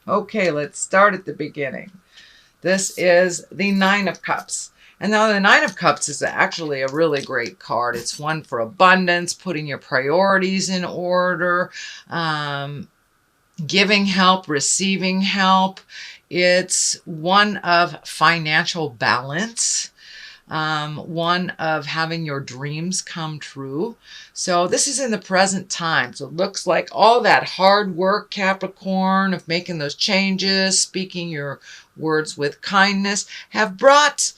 Okay, let's start at the beginning. This is the Nine of Cups. And now the Nine of Cups is actually a really great card. It's one for abundance, putting your priorities in order, giving help, receiving help. It's one of financial balance, one of having your dreams come true. So this is in the present time. So it looks like all that hard work, Capricorn, of making those changes, speaking your words with kindness, have brought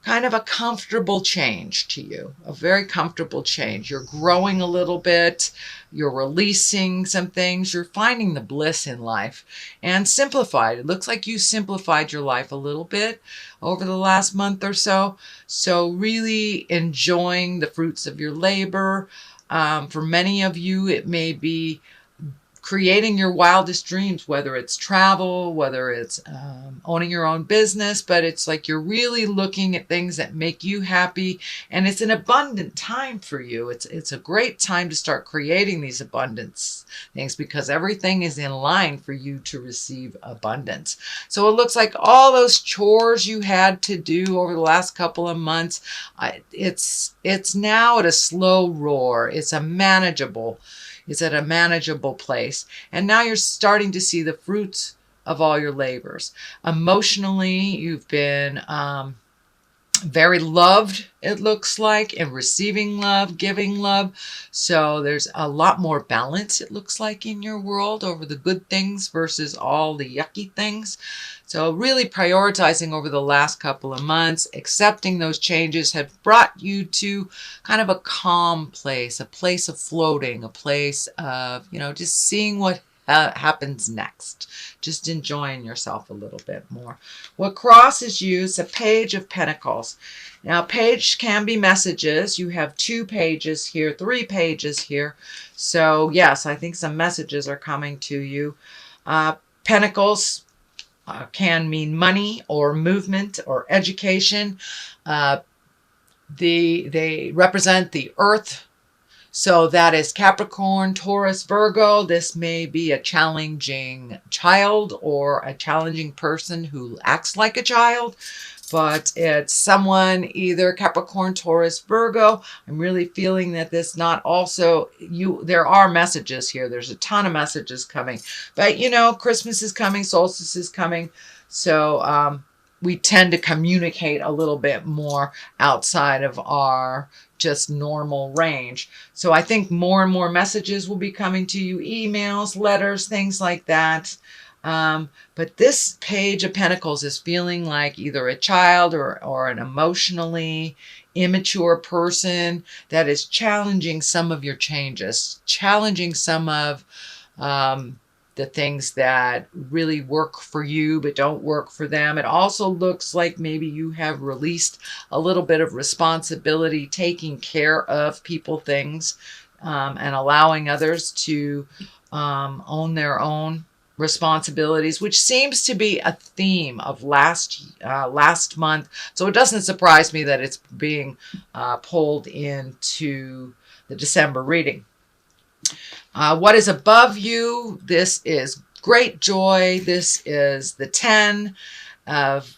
kind of a comfortable change to you, a very comfortable change. You're growing a little bit, you're releasing some things, you're finding the bliss in life and simplified. It looks like you simplified your life a little bit over the last month or so. So really enjoying the fruits of your labor. For many of you, it may be creating your wildest dreams, whether it's travel, whether it's owning your own business, but it's like you're really looking at things that make you happy, and it's an abundant time for you. It's a great time to start creating these abundance things because everything is in line for you to receive abundance. So it looks like all those chores you had to do over the last couple of months, it's now at a slow roar. It's at a manageable place. And now you're starting to see the fruits of all your labors. Emotionally, you've been very loved, it looks like, and receiving love, giving love. So there's a lot more balance, it looks like, in your world over the good things versus all the yucky things. So really prioritizing over the last couple of months, accepting those changes have brought you to kind of a calm place, a place of floating, a place of, just seeing what happens next. Just enjoying yourself a little bit more. What crosses you is a Page of Pentacles. Now, page can be messages. You have 2 pages here, 3 pages here. So, yes, I think some messages are coming to you. Pentacles can mean money or movement or education. They represent the earth. So that is Capricorn, Taurus, Virgo. This may be a challenging child or a challenging person who acts like a child, but it's someone either Capricorn, Taurus, Virgo. I'm really feeling that this not also you. There are messages here. There's a ton of messages coming, but Christmas is coming, solstice is coming. So we tend to communicate a little bit more outside of our just normal range. So I think more and more messages will be coming to you, emails, letters, things like that. But this Page of Pentacles is feeling like either a child or an emotionally immature person that is challenging some of your changes, challenging some of the things that really work for you but don't work for them. It also looks like maybe you have released a little bit of responsibility, taking care of people, things, and allowing others to own their own responsibilities, which seems to be a theme of last month. So it doesn't surprise me that it's being pulled into the December reading. What is above you? This is great joy. This is the 10 of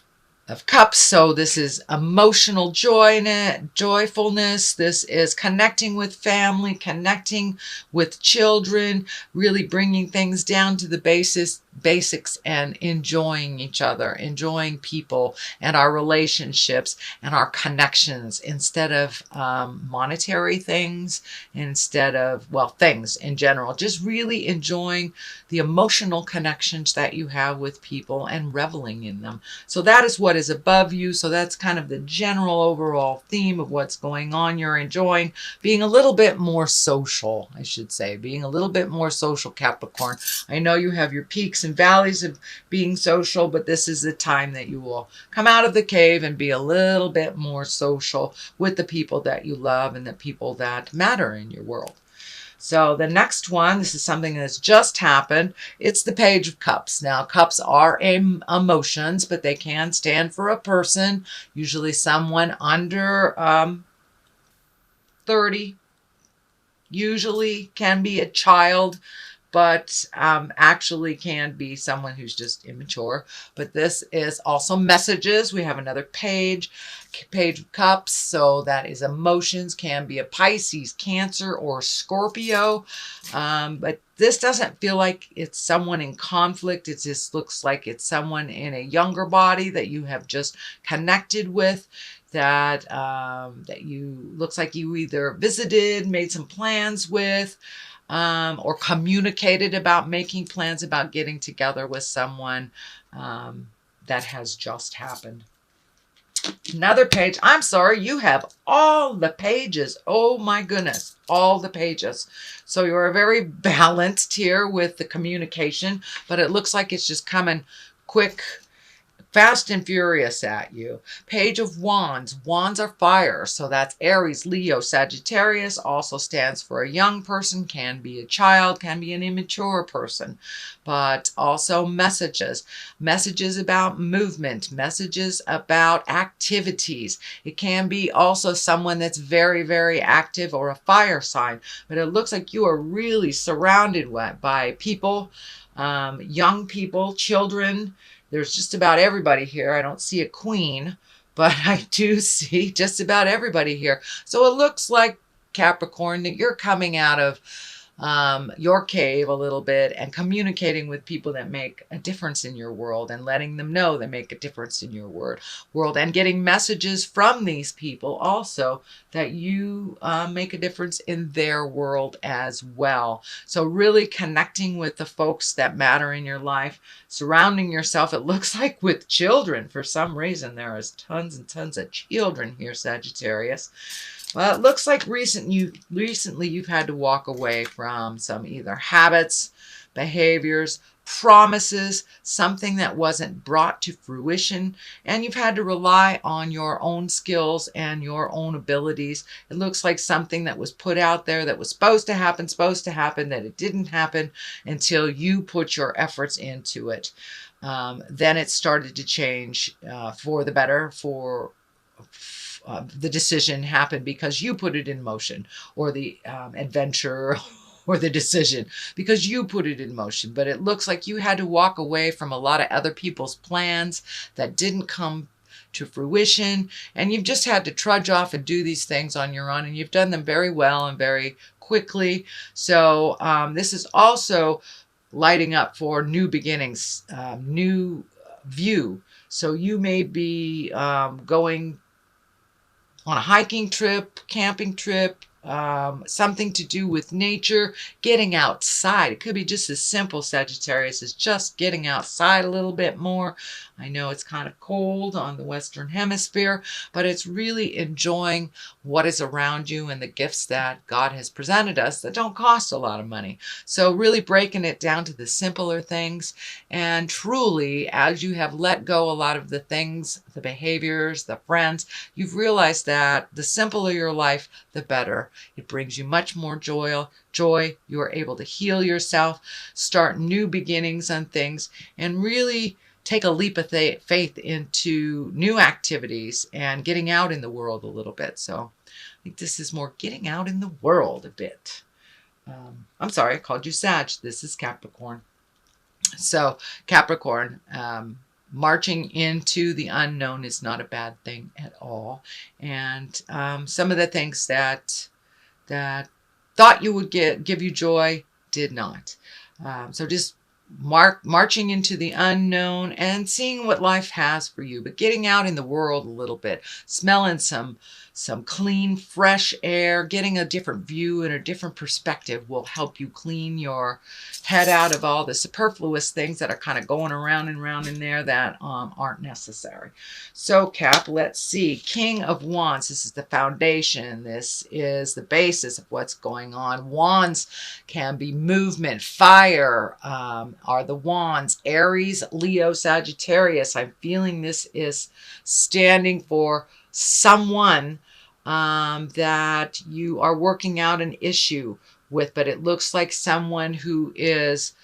Cups. So this is emotional joyfulness. This is connecting with family, connecting with children, really bringing things down to the basics and enjoying each other, enjoying people and our relationships and our connections instead of monetary things, instead of, things in general. Just really enjoying the emotional connections that you have with people and reveling in them. So that is what is above you. So that's kind of the general overall theme of what's going on. You're enjoying being a little bit more social, I should say, being a little bit more social, Capricorn. I know you have your peaks and valleys of being social, but this is the time that you will come out of the cave and be a little bit more social with the people that you love and the people that matter in your world. So the next one, this is something that's just happened. It's the Page of Cups. Now, cups are emotions, but they can stand for a person, usually someone under 30, usually can be a child, but actually can be someone who's just immature. But this is also messages. We have another page of cups. So that is emotions, can be a Pisces, Cancer, or Scorpio. But this doesn't feel like it's someone in conflict. It just looks like it's someone in a younger body that you have just connected with, that you looks like you either visited, made some plans with, or communicated about making plans about getting together with someone. That has just happened. Another page. I'm sorry, you have all the pages. Oh my goodness, all the pages. So you're very balanced here with the communication, but it looks like it's just coming quick, fast and furious at you. Page of Wands. Wands are fire. So that's Aries, Leo, Sagittarius. Also stands for a young person, can be a child, can be an immature person. But also messages. Messages about movement. Messages about activities. It can be also someone that's very, very active or a fire sign. But it looks like you are really surrounded by people, young people, children. There's just about everybody here. I don't see a queen, but I do see just about everybody here. So it looks like, Capricorn, that you're coming out of your cave a little bit and communicating with people that make a difference in your world and letting them know they make a difference in your world, and getting messages from these people also that you make a difference in their world as well. So really connecting with the folks that matter in your life, surrounding yourself, it looks like, with children. For some reason, there is tons and tons of children here, Sagittarius. Well, it looks like recently you've had to walk away from some either habits, behaviors, promises, something that wasn't brought to fruition, and you've had to rely on your own skills and your own abilities. It looks like something that was put out there that was supposed to happen, that it didn't happen until you put your efforts into it. Then it started to change for the better, the decision happened because you put it in motion, or the adventure or the decision because you put it in motion. But it looks like you had to walk away from a lot of other people's plans that didn't come to fruition, and you've just had to trudge off and do these things on your own, and you've done them very well and very quickly. So this is also lighting up for new beginnings, new view. So you may be going on a hiking trip, camping trip, something to do with nature, getting outside. It could be just as simple, Sagittarius, as just getting outside a little bit more. I know it's kind of cold on the Western Hemisphere, but it's really enjoying what is around you and the gifts that God has presented us that don't cost a lot of money. So really breaking it down to the simpler things. And truly, as you have let go a lot of the things, the behaviors, the friends, you've realized that the simpler your life, the better. It brings you much more joy. You are able to heal yourself, start new beginnings on things, and really take a leap of faith into new activities and getting out in the world a little bit. So I think this is more getting out in the world a bit. I'm sorry, I called you Sag. This is Capricorn. So Capricorn, marching into the unknown is not a bad thing at all. And some of the things that thought you would give you joy did not. So just marching into the unknown and seeing what life has for you, but getting out in the world a little bit, smelling some clean, fresh air, getting a different view and a different perspective will help you clean your head out of all the superfluous things that are kind of going around and around in there that aren't necessary. So Cap, let's see. King of Wands. This is the foundation. This is the basis of what's going on. Wands can be movement. Fire are the wands. Aries, Leo, Sagittarius. I'm feeling this is standing for someone that you are working out an issue with, but it looks like someone who is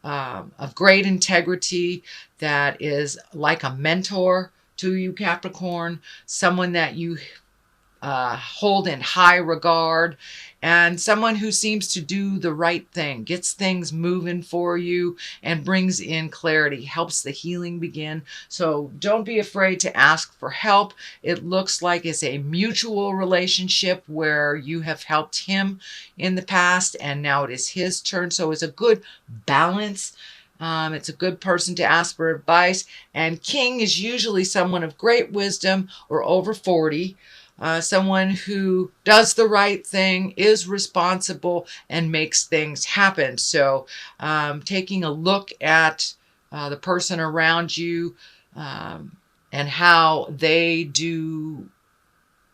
of great integrity, that is like a mentor to you, Capricorn, someone that you hold in high regard, and someone who seems to do the right thing, gets things moving for you and brings in clarity, helps the healing begin. So don't be afraid to ask for help. It looks like it's a mutual relationship where you have helped him in the past and now it is his turn. So it's a good balance. It's a good person to ask for advice. And King is usually someone of great wisdom or over 40. Someone who does the right thing, is responsible, and makes things happen. So taking a look at the person around you and how they do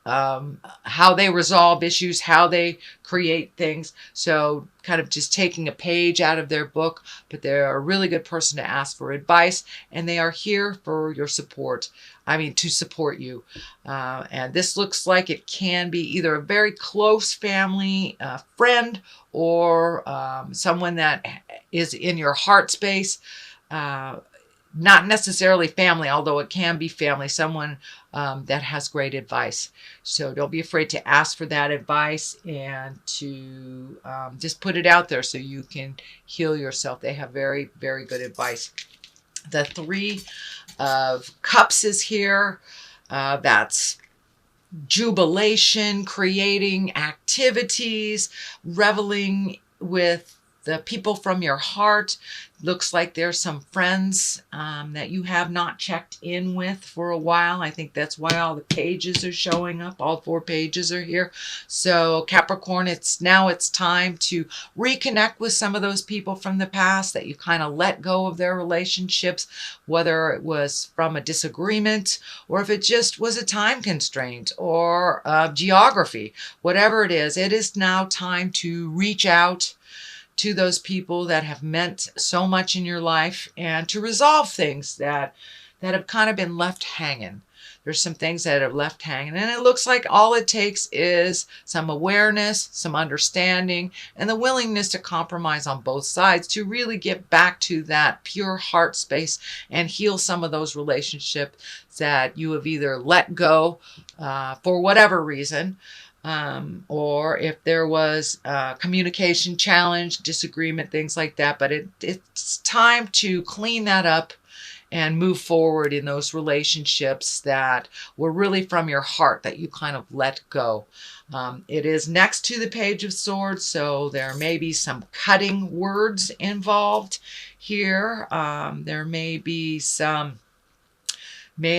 how they resolve issues, how they create things. So kind of just taking a page out of their book, but they're a really good person to ask for advice, and they are here for your support. I mean, to support you. And this looks like it can be either a very close family friend or someone that is in your heart space. Not necessarily family, although it can be family, someone that has great advice. So don't be afraid to ask for that advice and to just put it out there so you can heal yourself. They have very, very good advice. The Three of Cups is here. That's jubilation, creating activities, reveling with the people from your heart. Looks like there's some friends that you have not checked in with for a while. I think that's why all the pages are showing up. All 4 pages are here. So Capricorn, it's time to reconnect with some of those people from the past that you kind of let go of their relationships, whether it was from a disagreement or if it just was a time constraint or geography. Whatever it is now time to reach out to those people that have meant so much in your life and to resolve things that have kind of been left hanging. There's some things that are left hanging, and it looks like all it takes is some awareness, some understanding, and the willingness to compromise on both sides to really get back to that pure heart space and heal some of those relationships that you have either let go for whatever reason, or if there was a communication challenge, disagreement, things like that. But it's time to clean that up and move forward in those relationships that were really from your heart that you kind of let go. It is next to the Page of Swords, so there may be some cutting words involved here. There may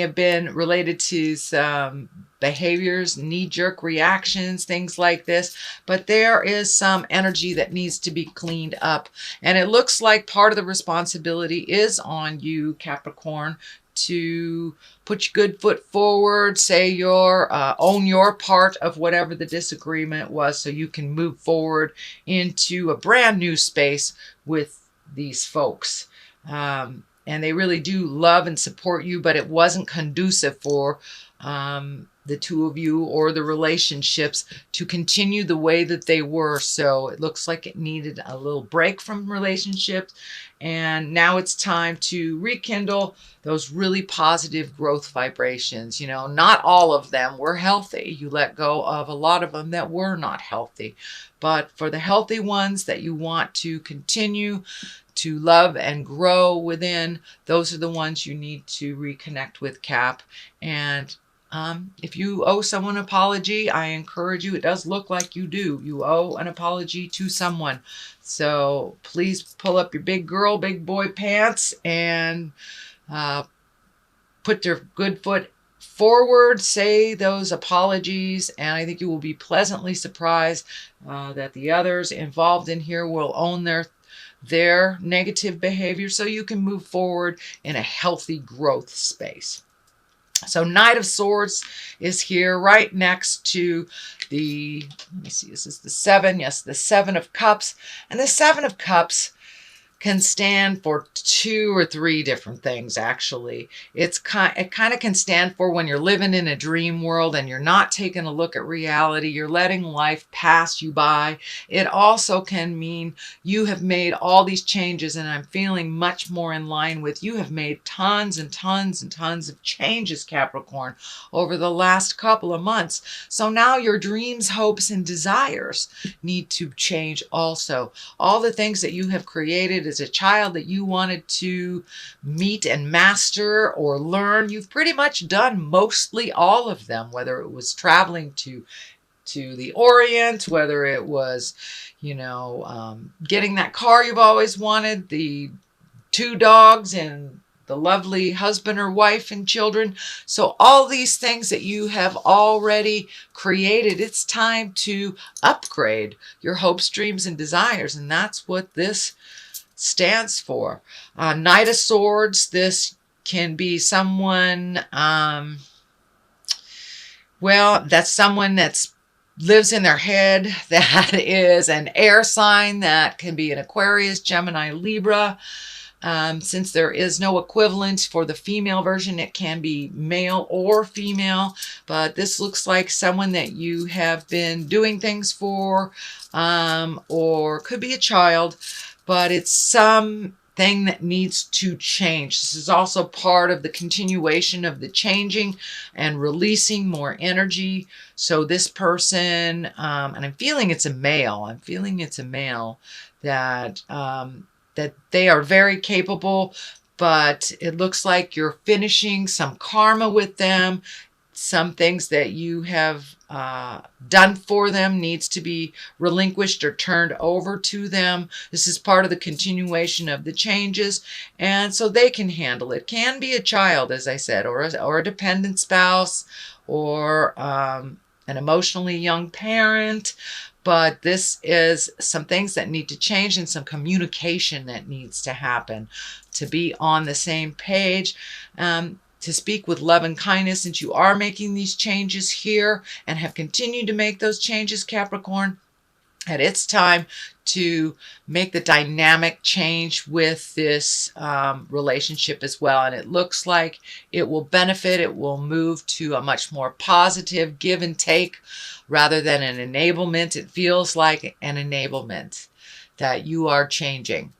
have been related to some behaviors, knee-jerk reactions, things like this. But there is some energy that needs to be cleaned up. And it looks like part of the responsibility is on you, Capricorn, to put your good foot forward, say own your part of whatever the disagreement was so you can move forward into a brand new space with these folks. And they really do love and support you, but it wasn't conducive for the two of you or the relationships to continue the way that they were. So it looks like it needed a little break from relationships. And now it's time to rekindle those really positive growth vibrations. You know, not all of them were healthy. You let go of a lot of them that were not healthy. But for the healthy ones that you want to continue to love and grow within, those are the ones you need to reconnect with, Cap. And if you owe someone an apology, I encourage you. It does look like you do. You owe an apology to someone. So please pull up your big girl, big boy pants and put your good foot forward, say those apologies, and I think you will be pleasantly surprised that the others involved in here will own their negative behavior so you can move forward in a healthy growth space. So Knight of Swords is here right next to let me see, this is the 7. Yes, the 7 of Cups. And the 7 of Cups can stand for 2 or 3 different things, actually. It kind of can stand for when you're living in a dream world and you're not taking a look at reality, you're letting life pass you by. It also can mean you have made all these changes, and I'm feeling much more in line with you have made tons and tons and tons of changes, Capricorn, over the last couple of months. So now your dreams, hopes, and desires need to change also. All the things that you have created as a child that you wanted to meet and master or learn, you've pretty much done mostly all of them, whether it was traveling to the Orient, whether it was, getting that car you've always wanted, the 2 dogs and the lovely husband or wife and children. So all these things that you have already created, it's time to upgrade your hopes, dreams, and desires. And that's what this stands for. Knight of Swords, this can be someone, that's someone that's lives in their head, that is an air sign, that can be an Aquarius, Gemini, Libra. Since there is no equivalent for the female version, it can be male or female, but this looks like someone that you have been doing things for, or could be a child, but it's something that needs to change. This is also part of the continuation of the changing and releasing more energy. So this person, and I'm feeling it's a male, that they are very capable, but it looks like you're finishing some karma with them. Some things that you have done for them needs to be relinquished or turned over to them. This is part of the continuation of the changes, and so they can handle it. Can be a child, as I said, or a dependent spouse, or an emotionally young parent. But this is some things that need to change and some communication that needs to happen to be on the same page. To speak with love and kindness, since you are making these changes here and have continued to make those changes, Capricorn, and it's time to make the dynamic change with this relationship as well. And it looks like it will benefit. It will move to a much more positive give and take rather than an enablement. It feels like an enablement that you are changing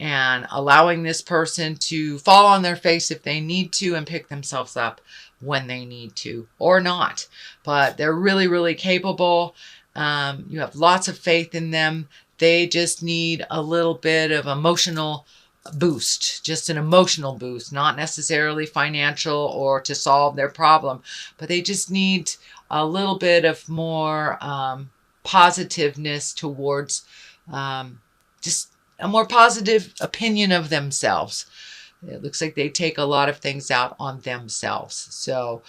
and allowing this person to fall on their face if they need to and pick themselves up when they need to, or not. But they're really, really capable. You have lots of faith in them. They just need a little bit of emotional boost, just an emotional boost, not necessarily financial or to solve their problem, but they just need a little bit of more positiveness towards just a more positive opinion of themselves. It looks like they take a lot of things out on themselves. So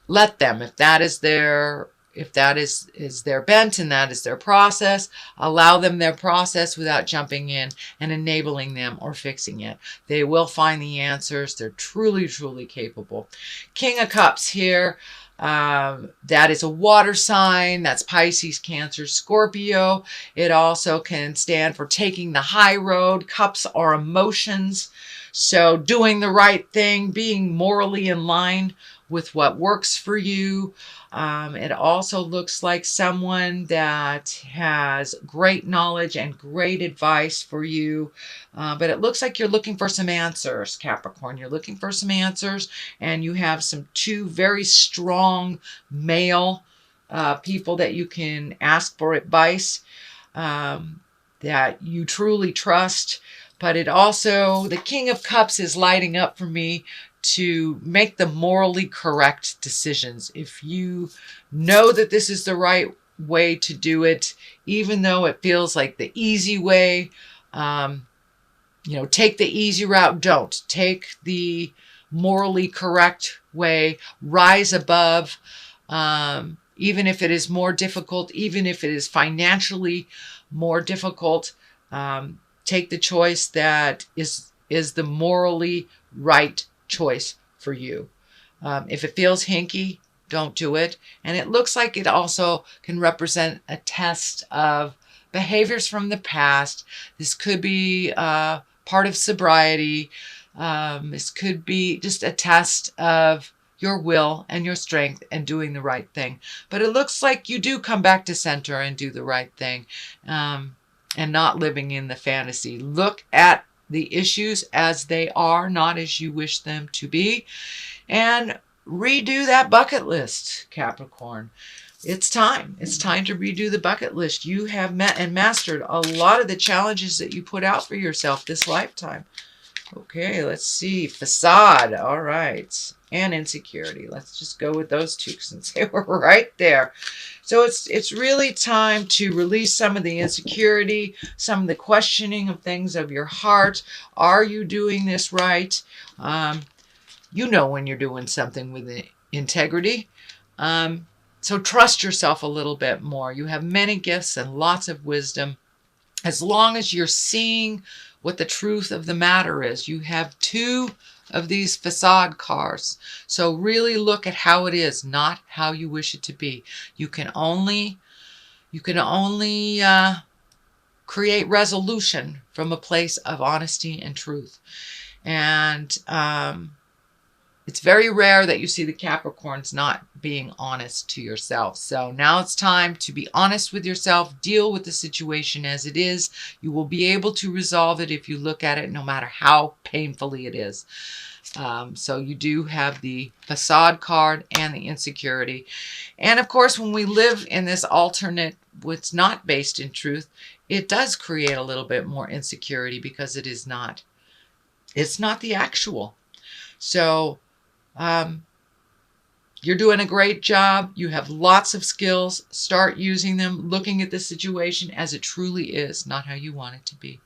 let them, if that is their bent and that is their process, allow them their process without jumping in and enabling them or fixing it. They will find the answers. They're truly, truly capable. King of Cups here. That is a water sign. That's Pisces, Cancer, Scorpio. It also can stand for taking the high road. Cups are emotions. So doing the right thing, being morally in line with what works for you. It also looks like someone that has great knowledge and great advice for you. But it looks like you're looking for some answers, Capricorn. You're looking for some answers, and you have two very strong male people that you can ask for advice that you truly trust. But it also, the King of Cups is lighting up for me to make the morally correct decisions. If you know that this is the right way to do it, even though it feels like the easy way, take the easy route. Don't take the morally correct way. Rise above, even if it is more difficult, even if it is financially more difficult. Take the choice that is the morally right choice for you. If it feels hinky, don't do it. And it looks like it also can represent a test of behaviors from the past. This could be part of sobriety. This could be just a test of your will and your strength and doing the right thing. But it looks like you do come back to center and do the right thing, and not living in the fantasy. Look at the issues as they are, not as you wish them to be, and redo that bucket list, Capricorn. It's time. It's time to redo the bucket list. You have met and mastered a lot of the challenges that you put out for yourself this lifetime. Okay, let's see. Facade. All right. And insecurity. Let's just go with those two since they were right there. So it's really time to release some of the insecurity, some of the questioning of things of your heart. Are you doing this right? You know when you're doing something with integrity. So trust yourself a little bit more. You have many gifts and lots of wisdom. As long as you're seeing what the truth of the matter is. You have 2 of these facade cards. So really look at how it is, not how you wish it to be. You can only create resolution from a place of honesty and truth. And it's very rare that you see the Capricorns not being honest to yourself. So now it's time to be honest with yourself, deal with the situation as it is. You will be able to resolve it if you look at it, no matter how painfully it is. So you do have the facade card and the insecurity. And of course, when we live in this alternate, what's not based in truth, it does create a little bit more insecurity because it's not the actual. So you're doing a great job. You have lots of skills. Start using them, looking at the situation as it truly is, not how you want it to be.